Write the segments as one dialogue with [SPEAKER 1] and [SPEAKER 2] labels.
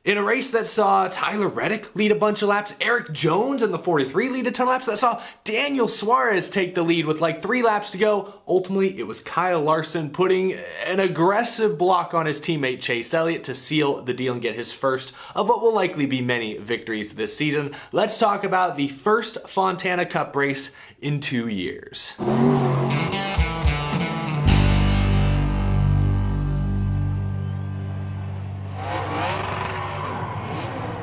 [SPEAKER 1] In a race that saw Tyler Reddick lead a bunch of laps, Eric Jones in the 43 lead a ton of laps, that saw Daniel Suarez take the lead with like 3 laps to go. Ultimately, it was Kyle Larson putting an aggressive block on his teammate Chase Elliott to seal the deal and get his first of what will likely be many victories this season. Let's talk about the first Fontana Cup race in 2 years.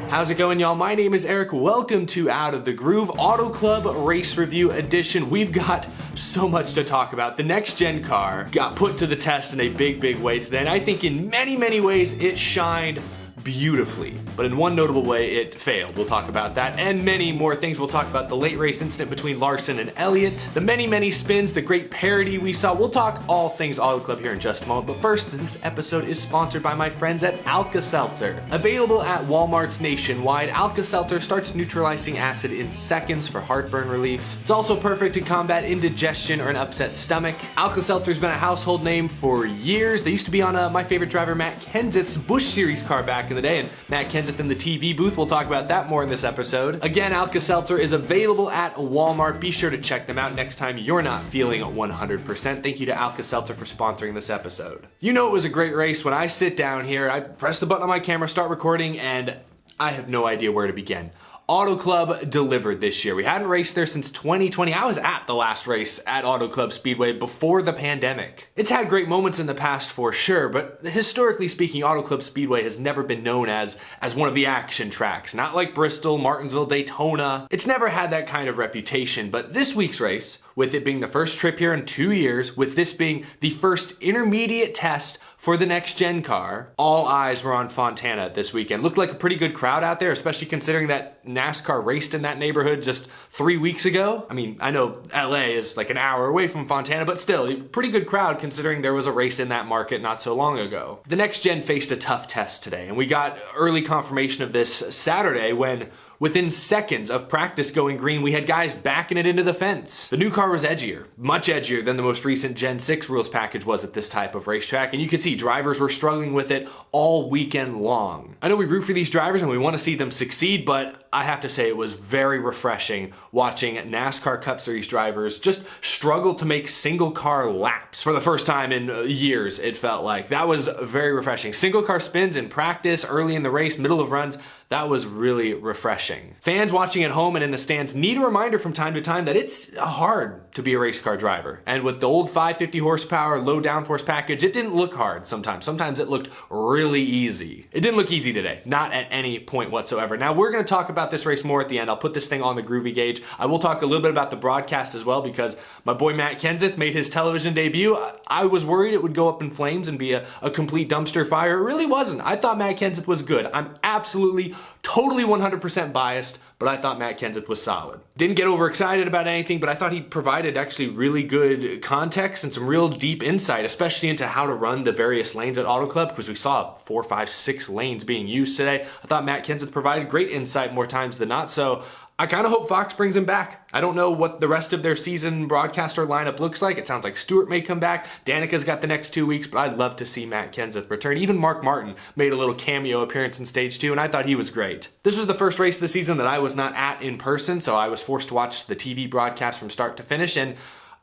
[SPEAKER 1] How's it going, y'all? My name is Eric. Welcome to Out of the Groove Auto Club Race Review Edition. We've got so much to talk about. The next gen car got put to the test in a big way today, and I think in many ways it shined beautifully, but in one notable way it failed. We'll talk about that and many more things. We'll talk about the late race incident between Larson and Elliott, the many spins, the great parody we saw. We'll talk all things Auto Club here in just a moment, but first, this episode is sponsored by my friends at Alka Seltzer. Available at Walmarts nationwide, Alka Seltzer starts neutralizing acid in seconds for heartburn relief. It's also perfect to combat indigestion or an upset stomach. Alka Seltzer's been a household name for years. They used to be on my favorite driver Matt Kenseth's Busch Series car back in the day, and Matt Kenseth in the TV booth. We'll talk about that more in this episode. Again, Alka Seltzer is available at Walmart. Be sure to check them out next time you're not feeling 100%. Thank you to Alka Seltzer for sponsoring this episode. You know it was a great race when I sit down here, I press the button on my camera, start recording, and I have no idea where to begin. Auto Club delivered this year. We hadn't raced there since 2020. I was at the last race at Auto Club Speedway before the pandemic. It's had great moments in the past for sure, but historically speaking, Auto Club Speedway has never been known as one of the action tracks. Not like Bristol, Martinsville, Daytona. It's never had that kind of reputation, but this week's race, with it being the first trip here in 2 years, with this being the first intermediate test for the next gen car, all eyes were on Fontana this weekend. Looked like a pretty good crowd out there, especially considering that NASCAR raced in that neighborhood just 3 weeks ago. I mean, I know LA is like an hour away from Fontana, but still, a pretty good crowd considering there was a race in that market not so long ago. The next gen faced a tough test today, and we got early confirmation of this Saturday when, within seconds of practice going green, we had guys backing it into the fence. The new car was edgier, much edgier than the most recent Gen 6 rules package was at this type of racetrack, and you could see drivers were struggling with it all weekend long. I know we root for these drivers and we want to see them succeed, but I have to say it was very refreshing watching NASCAR Cup Series drivers just struggle to make single car laps for the first time in years, it felt like. That was very refreshing. Single car spins in practice, early in the race, middle of runs, that was really refreshing. Fans watching at home and in the stands need a reminder from time to time that it's hard to be a race car driver. And with the old 550 horsepower, low downforce package, it didn't look hard sometimes. Sometimes it looked really easy. It didn't look easy today, not at any point whatsoever. Now we're gonna talk about this race more at the end. I'll put this thing on the Groovy Gauge. I will talk a little bit about the broadcast as well because my boy Matt Kenseth made his television debut. I was worried it would go up in flames and be a complete dumpster fire. It really wasn't. I thought Matt Kenseth was good. I'm absolutely, totally 100% biased, but I thought Matt Kenseth was solid. Didn't get overexcited about anything, but I thought he provided actually really good context and some real deep insight, especially into how to run the various lanes at Auto Club, because we saw 4, 5, 6 lanes being used today. I thought Matt Kenseth provided great insight more times than not, so I kind of hope Fox brings him back. I don't know what the rest of their season broadcaster lineup looks like. It sounds like Stewart may come back. Danica's got the next 2 weeks, but I'd love to see Matt Kenseth return. Even Mark Martin made a little cameo appearance in stage 2, and I thought he was great. This was the first race of the season that I was not at in person, so I was forced to watch the TV broadcast from start to finish, and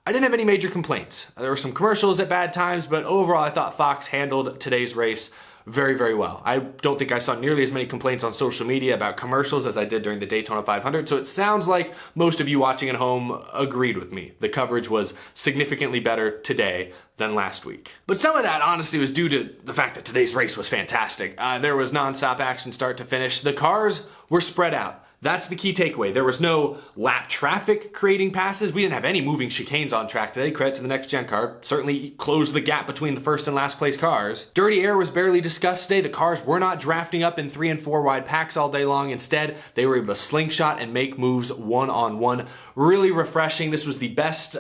[SPEAKER 1] I didn't have any major complaints. There were some commercials at bad times, but overall I thought Fox handled today's race very well. I don't think I saw nearly as many complaints on social media about commercials as I did during the Daytona 500, so it sounds like most of you watching at home agreed with me. The coverage was significantly better today than last week. But some of that honestly was due to the fact that today's race was fantastic. There was non-stop action start to finish. The cars were spread out. That's the key takeaway. There was no lap traffic creating passes. We didn't have any moving chicanes on track today. Credit to the next gen car. Certainly closed the gap between the first and last place cars. Dirty air was barely discussed today. The cars were not drafting up in 3 and 4 wide packs all day long. Instead, they were able to slingshot and make moves one-on-one. Really refreshing. This was the best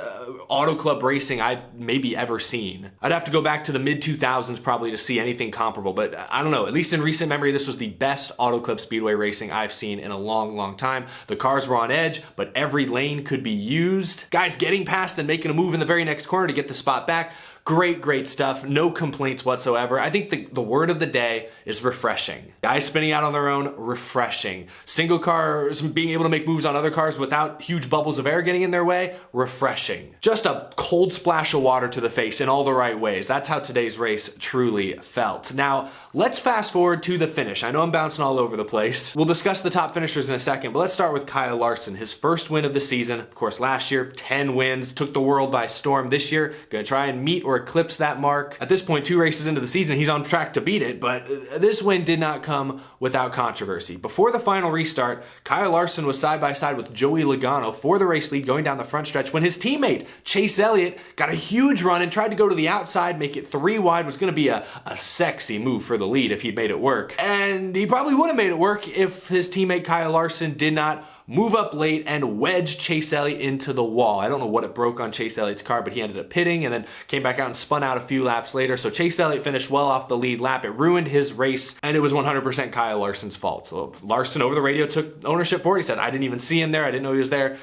[SPEAKER 1] Auto Club racing I've maybe ever seen. I'd have to go back to the mid-2000s probably to see anything comparable, but I don't know. At least in recent memory, this was the best Auto Club Speedway racing I've seen in a long time. The cars were on edge, but every lane could be used. Guys getting past and making a move in the very next corner to get the spot back. Great stuff. No complaints whatsoever. I think the word of the day is refreshing. Guys spinning out on their own, refreshing. Single cars being able to make moves on other cars without huge bubbles of air getting in their way, refreshing. Just a cold splash of water to the face in all the right ways. That's how today's race truly felt. Now, let's fast forward to the finish. I know I'm bouncing all over the place. We'll discuss the top finishers in a second, but let's start with Kyle Larson. His first win of the season. Of course, last year, 10 wins, took the world by storm. This year, gonna try and meet or eclipse that mark. At this point, 2 races into the season, he's on track to beat it, but this win did not come without controversy. Before the final restart, Kyle Larson was side by side with Joey Logano for the race lead going down the front stretch when his teammate, Chase Elliott, got a huge run and tried to go to the outside, make it 3 wide. Was gonna be a sexy move for the lead if he'd made it work. And he probably would have made it work if his teammate Kyle Larson did not move up late and wedge Chase Elliott into the wall. I don't know what it broke on Chase Elliott's car, but he ended up pitting and then came back out and spun out a few laps later. So Chase Elliott finished well off the lead lap. It ruined his race, and it was 100% Kyle Larson's fault. So Larson over the radio took ownership for it. He said, I didn't even see him there. I didn't know he was there.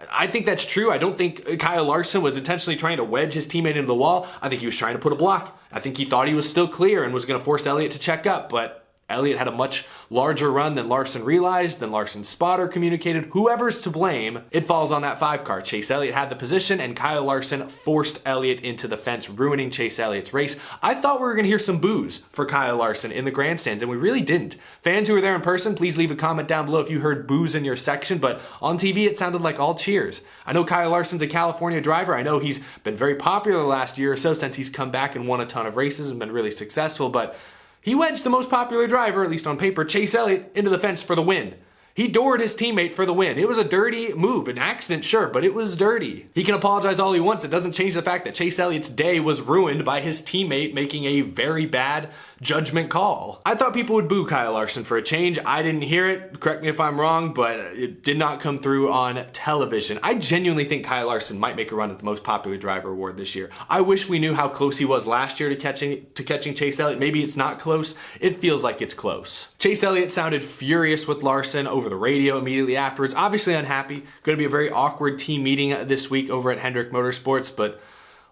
[SPEAKER 1] I think that's true. I don't think Kyle Larson was intentionally trying to wedge his teammate into the wall. I think he was trying to put a block. I think he thought he was still clear and was going to force Elliott to check up, but Elliott had a much larger run than Larson realized, than Larson's spotter communicated. Whoever's to blame, it falls on that 5 car. Chase Elliott had the position, and Kyle Larson forced Elliott into the fence, ruining Chase Elliott's race. I thought we were going to hear some boos for Kyle Larson in the grandstands, and we really didn't. Fans who were there in person, please leave a comment down below if you heard boos in your section, but on TV it sounded like all cheers. I know Kyle Larson's a California driver. I know he's been very popular the last year or so since he's come back and won a ton of races and been really successful, but he wedged the most popular driver, at least on paper, Chase Elliott, into the fence for the win. He doored his teammate for the win. It was a dirty move, an accident, sure, but it was dirty. He can apologize all he wants. It doesn't change the fact that Chase Elliott's day was ruined by his teammate making a very bad judgment call. I thought people would boo Kyle Larson for a change. I didn't hear it. Correct me if I'm wrong, but it did not come through on television. I genuinely think Kyle Larson might make a run at the most popular driver award this year. I wish we knew how close he was last year to catching Chase Elliott. Maybe it's not close. It feels like it's close. Chase Elliott sounded furious with Larson over the radio immediately afterwards. Obviously unhappy. Going to be a very awkward team meeting this week over at Hendrick Motorsports, but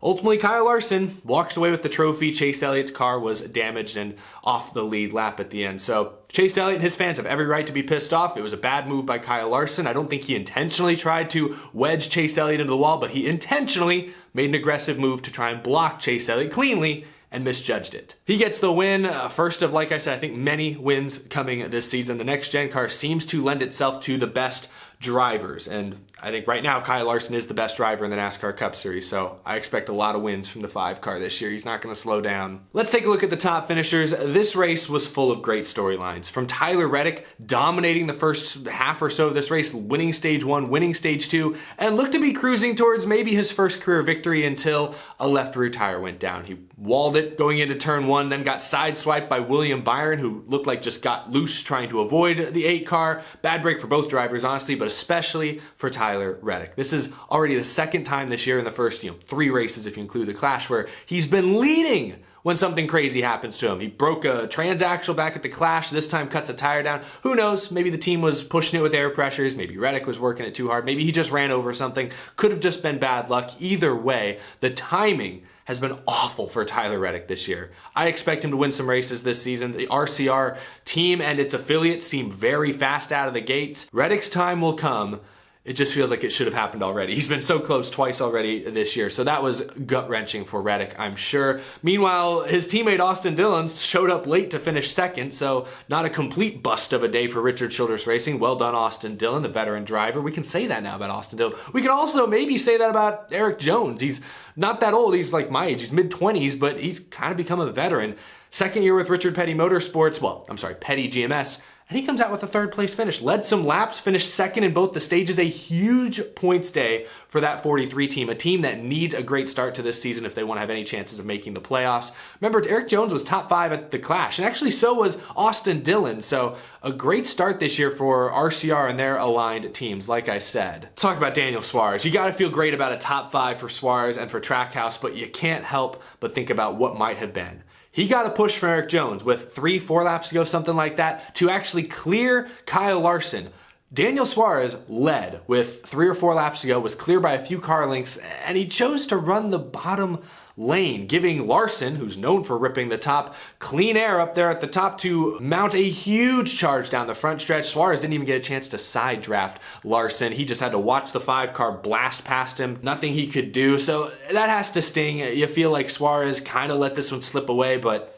[SPEAKER 1] ultimately, Kyle Larson walks away with the trophy. Chase Elliott's car was damaged and off the lead lap at the end. So Chase Elliott and his fans have every right to be pissed off. It was a bad move by Kyle Larson. I don't think he intentionally tried to wedge Chase Elliott into the wall, but he intentionally made an aggressive move to try and block Chase Elliott cleanly and misjudged it. He gets the win, first of, like I said, I think many wins coming this season. The next gen car seems to lend itself to the best drivers, and I think right now Kyle Larson is the best driver in the NASCAR Cup Series, so I expect a lot of wins from the 5 car this year. He's not going to slow down. Let's take a look at the top finishers. This race was full of great storylines. From Tyler Reddick dominating the first half or so of this race, winning stage 1, winning stage 2, and looked to be cruising towards maybe his first career victory until a left rear tire went down. He walled it going into turn 1, then got sideswiped by William Byron, who looked like just got loose trying to avoid the 8 car. Bad break for both drivers, honestly, but especially for Tyler Reddick. This is already the second time this year in the first 3 races, if you include the Clash, where he's been leading when something crazy happens to him. He broke a transaxle back at the Clash, this time cuts a tire down. Who knows, maybe the team was pushing it with air pressures, maybe Reddick was working it too hard, maybe he just ran over something. Could have just been bad luck. Either way, the timing has been awful for Tyler Reddick this year. I expect him to win some races this season. The RCR team and its affiliates seem very fast out of the gates. Reddick's time will come. It just feels like it should have happened already. He's been so close twice already this year, so that was gut-wrenching for Reddick, I'm sure. Meanwhile, his teammate Austin Dillon showed up late to finish second, so not a complete bust of a day for Richard Childress Racing. Well done, Austin Dillon, the veteran driver. We can say that now about Austin Dillon. We can also maybe say that about Erik Jones. He's not that old. He's like my age. He's mid-20s, but he's kind of become a veteran. Second year with Richard Petty Motorsports, Petty GMS, and he comes out with a 3rd place finish. Led some laps, finished second in both the stages. A huge points day for that 43 team, a team that needs a great start to this season if they want to have any chances of making the playoffs. Remember, Erik Jones was top 5 at the Clash, and actually so was Austin Dillon. So a great start this year for RCR and their aligned teams, like I said. Let's talk about Daniel Suarez. You got to feel great about a top 5 for Suarez and for Trackhouse, but you can't help but think about what might have been. He got a push from Erik Jones with 3-4 laps to go, something like that, to actually clear Kyle Larson. Daniel Suarez led with 3 or 4 laps to go, was clear by a few car lengths, and he chose to run the bottom lane, giving Larson, who's known for ripping the top, clean air up there at the top to mount a huge charge down the front stretch. Suarez didn't even get a chance to side draft Larson. He just had to watch the 5 car blast past him. Nothing he could do. So that has to sting. You feel like Suarez kind of let this one slip away, but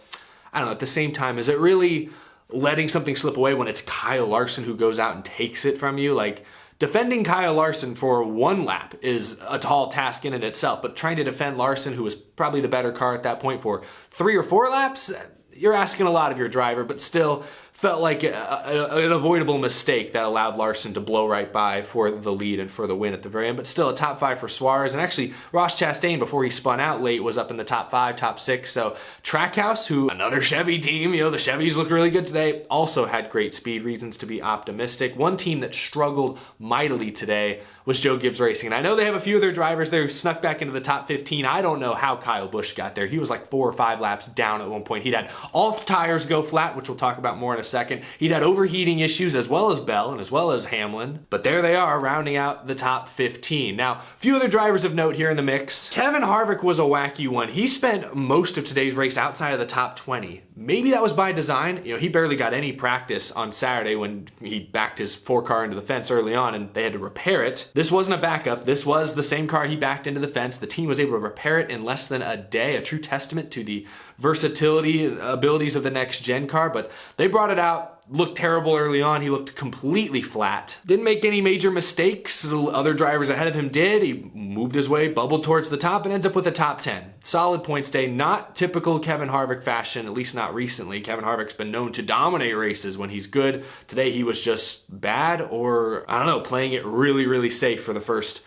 [SPEAKER 1] I don't know, at the same time, is it really letting something slip away when it's Kyle Larson who goes out and takes it from you? Like, defending Kyle Larson for 1 lap is a tall task in and itself, but trying to defend Larson, who was probably the better car at that point, for 3 or 4 laps, you're asking a lot of your driver, but still felt like an avoidable mistake that allowed Larson to blow right by for the lead and for the win at the very end. But still a top 5 for Suarez. And actually, Ross Chastain, before he spun out late, was up in the top 5, top 6. So Trackhouse, who another Chevy team, the Chevys looked really good today, also had great speed, reasons to be optimistic. One team that struggled mightily today was Joe Gibbs Racing. And I know they have a few of their drivers there who snuck back into the top 15. I don't know how Kyle Busch got there. He was like 4 or 5 laps down at one point. He'd had all tires go flat, which we'll talk about more in a second. He'd had overheating issues as well as Bell and as well as Hamlin. But there they are, rounding out the top 15. Now, a few other drivers of note here in the mix. Kevin Harvick was a wacky one. He spent most of today's race outside of the top 20. Maybe that was by design. He barely got any practice on Saturday when he backed his 4 car into the fence early on and they had to repair it. This wasn't a backup. This was the same car he backed into the fence. The team was able to repair it in less than a day, a true testament to the versatility and abilities of the next gen car, but they brought it out. Looked terrible early on. He looked completely flat. Didn't make any major mistakes. Other drivers ahead of him did. He moved his way, bubbled towards the top, and ends up with a top 10. Solid points day. Not typical Kevin Harvick fashion, at least not recently. Kevin Harvick's been known to dominate races when he's good. Today he was just bad, or I don't know, playing it really, really safe for the first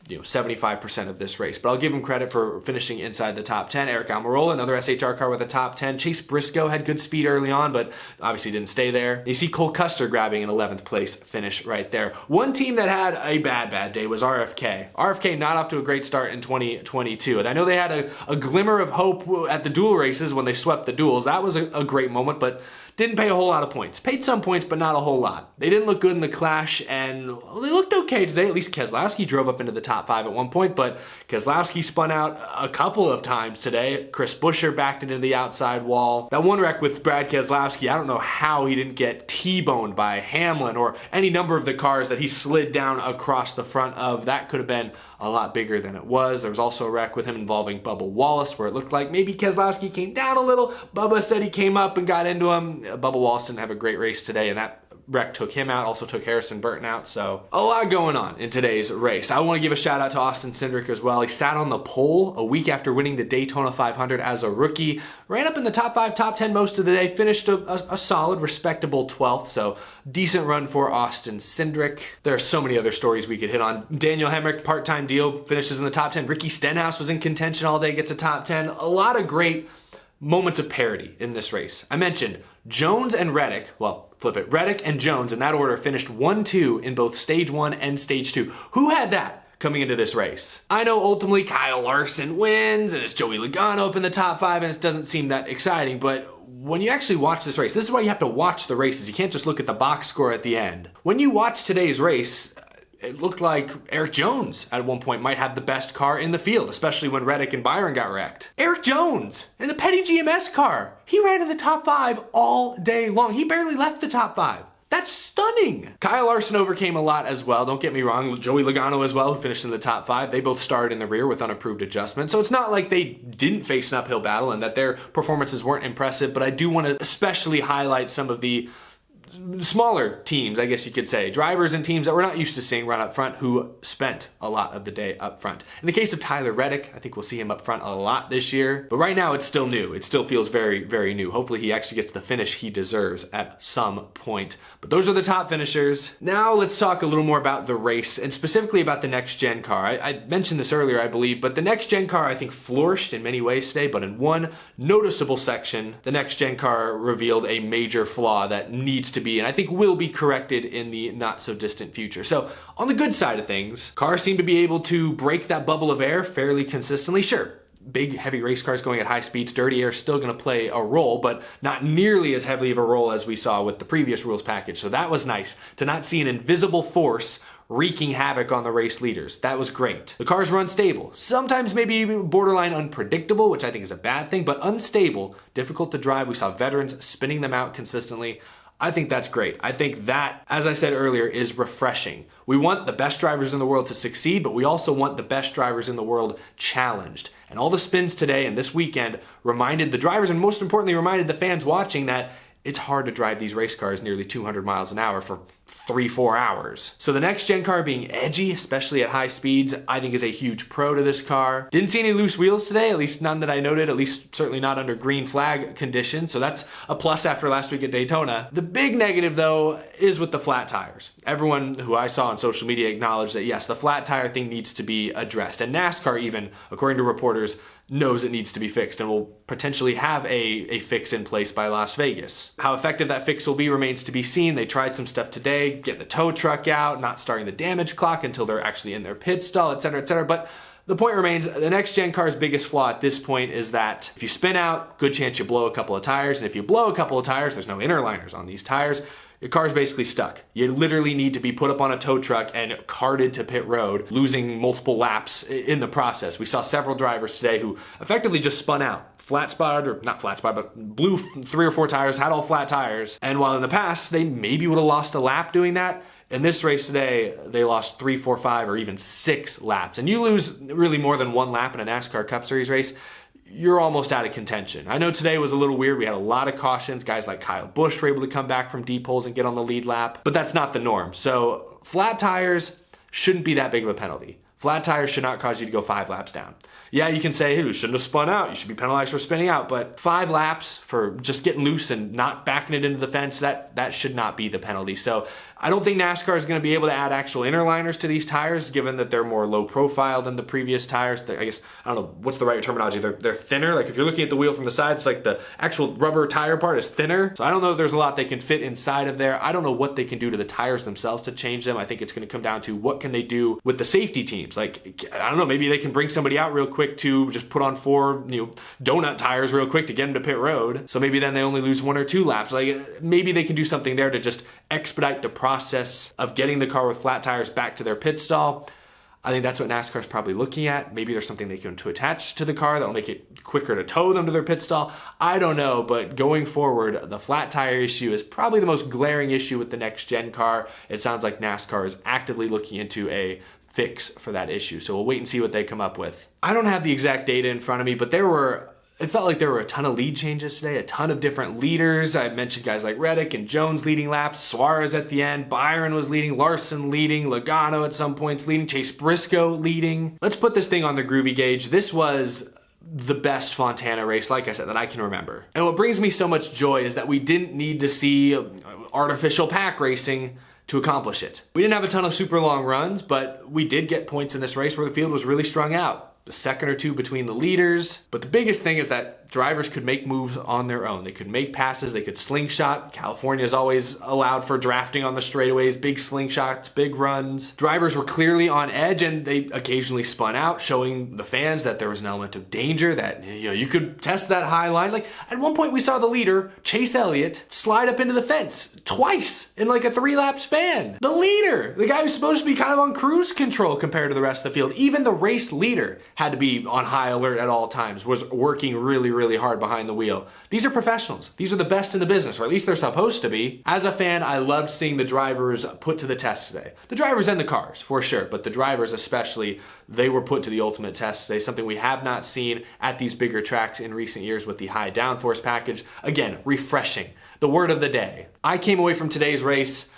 [SPEAKER 1] 75% of this race. But I'll give him credit for finishing inside the top 10. Eric Almirola, another SHR car with a top 10. Chase Briscoe had good speed early on, but obviously didn't stay there. You see Cole Custer grabbing an 11th place finish right there. One team that had a bad day was RFK. RFK not off to a great start in 2022. And I know they had a glimmer of hope at the dual races when they swept the duels. That was a great moment, but didn't pay a whole lot of points. Paid some points, but not a whole lot. They didn't look good in the clash, and they looked okay today. At least Keselowski drove up into the top 5 at one point, but Keselowski spun out a couple of times today. Chris Buescher backed into the outside wall. That one wreck with Brad Keselowski, I don't know how he didn't get T-boned by Hamlin or any number of the cars that he slid down across the front of. That could have been a lot bigger than it was. There was also a wreck with him involving Bubba Wallace where it looked like maybe Keselowski came down a little. Bubba said he came up and got into him. Bubba Wallace didn't have a great race today, and that wreck took him out, also took Harrison Burton out, so a lot going on in today's race. I want to give a shout out to Austin Cindric as well. He sat on the pole a week after winning the Daytona 500 as a rookie, ran up in the top 5, top 10 most of the day, finished a solid, respectable 12th, so decent run for Austin Cindric. There are so many other stories we could hit on. Daniel Hemrick, part-time deal, finishes in the top 10. Ricky Stenhouse was in contention all day, gets a top 10. A lot of great moments of parity in this race. I mentioned Jones and Reddick, well, flip it, Reddick and Jones in that order finished 1-2 in both stage 1 and stage 2. Who had that coming into this race? I know ultimately Kyle Larson wins and it's Joey Logano up in the top 5 and it doesn't seem that exciting, but when you actually watch this race, this is why you have to watch the races. You can't just look at the box score at the end. When you watch today's race, it looked like Eric Jones at one point might have the best car in the field, especially when Reddick and Byron got wrecked. Eric Jones in the Petty GMS car. He ran in the top 5 all day long. He barely left the top 5. That's stunning. Kyle Larson overcame a lot as well. Don't get me wrong. Joey Logano as well, who finished in the top 5. They both started in the rear with unapproved adjustments. So it's not like they didn't face an uphill battle and that their performances weren't impressive, but I do want to especially highlight some of the smaller teams, I guess you could say, drivers and teams that we're not used to seeing run up front who spent a lot of the day up front. In the case of Tyler Reddick, I think we'll see him up front a lot this year, but right now it's still new. It still feels very, very new. Hopefully he actually gets the finish he deserves at some point. But those are the top finishers. Now let's talk a little more about the race and specifically about the next gen car. I mentioned this earlier, I believe, but the next gen car I think flourished in many ways today, but in one noticeable section, the next gen car revealed a major flaw that needs to be, and I think will be corrected in the not so distant future. So on the good side of things, cars seem to be able to break that bubble of air fairly consistently. Sure, big heavy race cars going at high speeds, dirty air is still going to play a role, but not nearly as heavily of a role as we saw with the previous rules package. So that was nice to not see an invisible force wreaking havoc on the race leaders. That was great. The cars were unstable, sometimes maybe borderline unpredictable, which I think is a bad thing, but unstable, difficult to drive. We saw veterans spinning them out consistently. I think that's great. I think that, as I said earlier, is refreshing. We want the best drivers in the world to succeed, but we also want the best drivers in the world challenged. And all the spins today and this weekend reminded the drivers, and most importantly reminded the fans watching, that it's hard to drive these race cars nearly 200 miles an hour for 3-4 hours. So the next gen car being edgy, especially at high speeds, I think is a huge pro to this car. Didn't see any loose wheels today, at least none that I noted, at least certainly not under green flag conditions. So that's a plus after last week at Daytona. The big negative though is with the flat tires. Everyone who I saw on social media acknowledged that yes, the flat tire thing needs to be addressed. And NASCAR even, according to reporters, knows it needs to be fixed and will potentially have a fix in place by Las Vegas. How effective that fix will be remains to be seen. They tried some stuff today, getting the tow truck out, not starting the damage clock until they're actually in their pit stall, etc., etc. But the point remains, the next gen car's biggest flaw at this point is that if you spin out, good chance you blow a couple of tires, and if you blow a couple of tires, there's no inner liners on these tires, your car's basically stuck. You literally need to be put up on a tow truck and carted to pit road, losing multiple laps in the process. We saw several drivers today who effectively just spun out. Flat spot, or not flat spot, but blew 3 or 4 tires, had all flat tires. And while in the past, they maybe would have lost a lap doing that, in this race today, they lost 3, 4, 5, or even 6 laps. And you lose really more than 1 lap in a NASCAR Cup Series race, you're almost out of contention. I know today was a little weird. We had a lot of cautions. Guys like Kyle Busch were able to come back from deep holes and get on the lead lap, but that's not the norm. So flat tires shouldn't be that big of a penalty. Flat tires should not cause you to go 5 laps down. Yeah, you can say, hey, you shouldn't have spun out. You should be penalized for spinning out. But 5 laps for just getting loose and not backing it into the fence, that should not be the penalty. So I don't think NASCAR is going to be able to add actual inner liners to these tires, given that they're more low profile than the previous tires. I guess, I don't know, what's the right terminology? They're thinner. Like if you're looking at the wheel from the side, it's like the actual rubber tire part is thinner. So I don't know if there's a lot they can fit inside of there. I don't know what they can do to the tires themselves to change them. I think it's going to come down to what can they do with the safety teams. Like, I don't know, maybe they can bring somebody out real quick to just put on 4, donut tires real quick to get them to pit road. So maybe then they only lose 1 or 2 laps. Like maybe they can do something there to just expedite the process of getting the car with flat tires back to their pit stall. I think that's what NASCAR is probably looking at. Maybe there's something they can to attach to the car that'll make it quicker to tow them to their pit stall. I don't know, but going forward, the flat tire issue is probably the most glaring issue with the next gen car. It sounds like NASCAR is actively looking into a fix for that issue. So we'll wait and see what they come up with. I don't have the exact data in front of me, but it felt like there were a ton of lead changes today, a ton of different leaders. I mentioned guys like Reddick and Jones leading laps, Suarez at the end, Byron was leading, Larson leading, Logano at some points leading, Chase Briscoe leading. Let's put this thing on the Groovy Gauge. This was the best Fontana race, like I said, that I can remember. And what brings me so much joy is that we didn't need to see artificial pack racing to accomplish it. We didn't have a ton of super long runs, but we did get points in this race where the field was really strung out. A second or 2 between the leaders. But the biggest thing is that drivers could make moves on their own. They could make passes, they could slingshot. California is always allowed for drafting on the straightaways, big slingshots, big runs. Drivers were clearly on edge and they occasionally spun out, showing the fans that there was an element of danger, that you could test that high line. Like at one point we saw the leader, Chase Elliott, slide up into the fence twice in like a 3-lap span. The leader, the guy who's supposed to be kind of on cruise control compared to the rest of the field, even the race leader had to be on high alert at all times, was working really hard behind the wheel. These are professionals. These are the best in the business, or at least they're supposed to be. As a fan, I loved seeing the drivers put to the test today. The drivers and the cars, for sure, but the drivers especially, they were put to the ultimate test today, something we have not seen at these bigger tracks in recent years with the high downforce package. Again, refreshing. The word of the day. I came away from today's race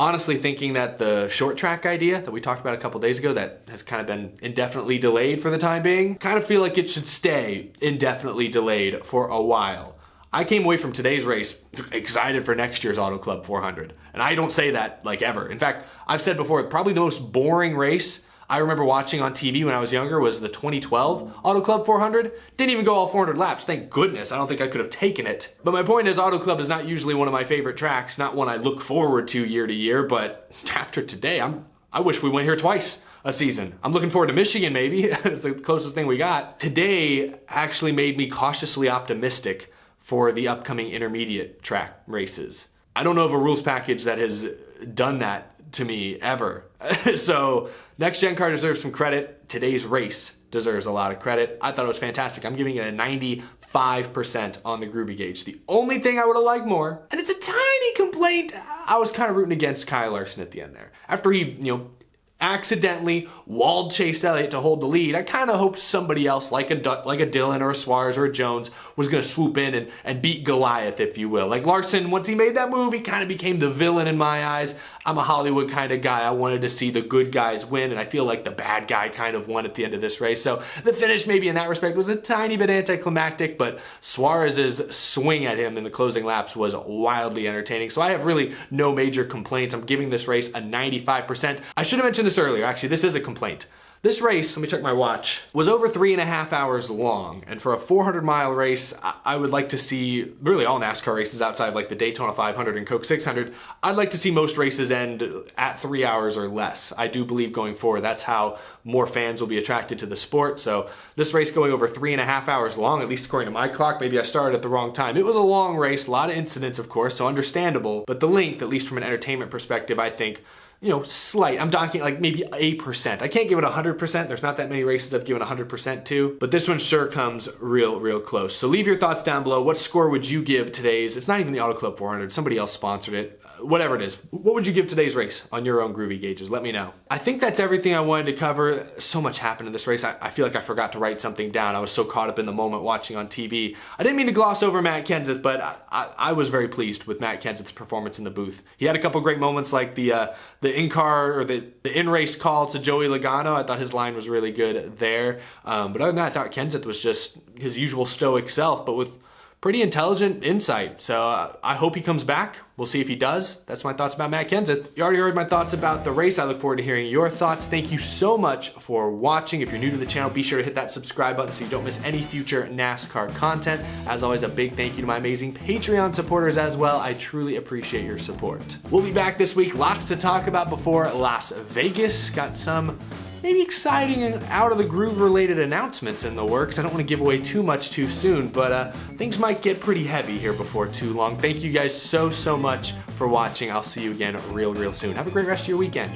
[SPEAKER 1] honestly thinking that the short track idea that we talked about a couple days ago that has kind of been indefinitely delayed for the time being, kind of feel like it should stay indefinitely delayed for a while. I came away from today's race excited for next year's Auto Club 400. And I don't say that like ever. In fact, I've said before, probably the most boring race I remember watching on TV when I was younger was the 2012 Auto Club 400. Didn't even go all 400 laps, thank goodness. I don't think I could have taken it. But my point is, Auto Club is not usually one of my favorite tracks, not one I look forward to year, but after today, I wish we went here twice a season. I'm looking forward to Michigan maybe, it's the closest thing we got. Today actually made me cautiously optimistic for the upcoming intermediate track races. I don't know of a rules package that has done that to me ever. So next gen car deserves some credit. Today's race deserves a lot of credit. I thought it was fantastic. I'm giving it a 95% on the Groovy Gauge. The only thing I would have liked more, and it's a tiny complaint, I was kind of rooting against Kyle Larson at the end there. After he, accidentally walled Chase Elliott to hold the lead, I kind of hoped somebody else like a Dillon or a Suarez or a Jones was going to swoop in and beat Goliath, if you will. Like Larson, once he made that move, he kind of became the villain in my eyes. I'm a Hollywood kind of guy. I wanted to see the good guys win, and I feel like the bad guy kind of won at the end of this race. So the finish maybe in that respect was a tiny bit anticlimactic, but Suarez's swing at him in the closing laps was wildly entertaining. So I have really no major complaints. I'm giving this race a 95%. I should have mentioned this earlier. Actually, this is a complaint. This race, let me check my watch, was over 3.5 hours long. And for a 400-mile race, I would like to see, really all NASCAR races outside of like the Daytona 500 and Coke 600, I'd like to see most races end at 3 hours or less. I do believe going forward, that's how more fans will be attracted to the sport. So this race going over 3.5 hours long, at least according to my clock, maybe I started at the wrong time. It was a long race, a lot of incidents, of course, so understandable. But the length, at least from an entertainment perspective, I think, slight. I'm talking like maybe 8%. I can't give it 100%. There's not that many races I've given 100% to, but this one sure comes real close. So leave your thoughts down below. What score would you give today's? It's not even the Auto Club 400. Somebody else sponsored it. Whatever it is. What would you give today's race on your own Groovy Gauges? Let me know. I think that's everything I wanted to cover. So much happened in this race. I feel like I forgot to write something down. I was so caught up in the moment watching on TV. I didn't mean to gloss over Matt Kenseth, but I was very pleased with Matt Kenseth's performance in the booth. He had a couple great moments like the in-car or the in-race call to Joey Logano. I thought his line was really good there. But other than that, I thought Kenseth was just his usual stoic self, but with pretty intelligent insight. So I hope he comes back. We'll see if he does. That's my thoughts about Matt Kenseth. You already heard my thoughts about the race. I look forward to hearing your thoughts. Thank you so much for watching. If you're new to the channel, be sure to hit that subscribe button so you don't miss any future NASCAR content. As always, a big thank you to my amazing Patreon supporters as well. I truly appreciate your support. We'll be back this week. Lots to talk about before Las Vegas. Got some maybe exciting and out of the groove related announcements in the works. I don't want to give away too much too soon, but things might get pretty heavy here before too long. Thank you guys so much for watching. I'll see you again real soon. Have a great rest of your weekend.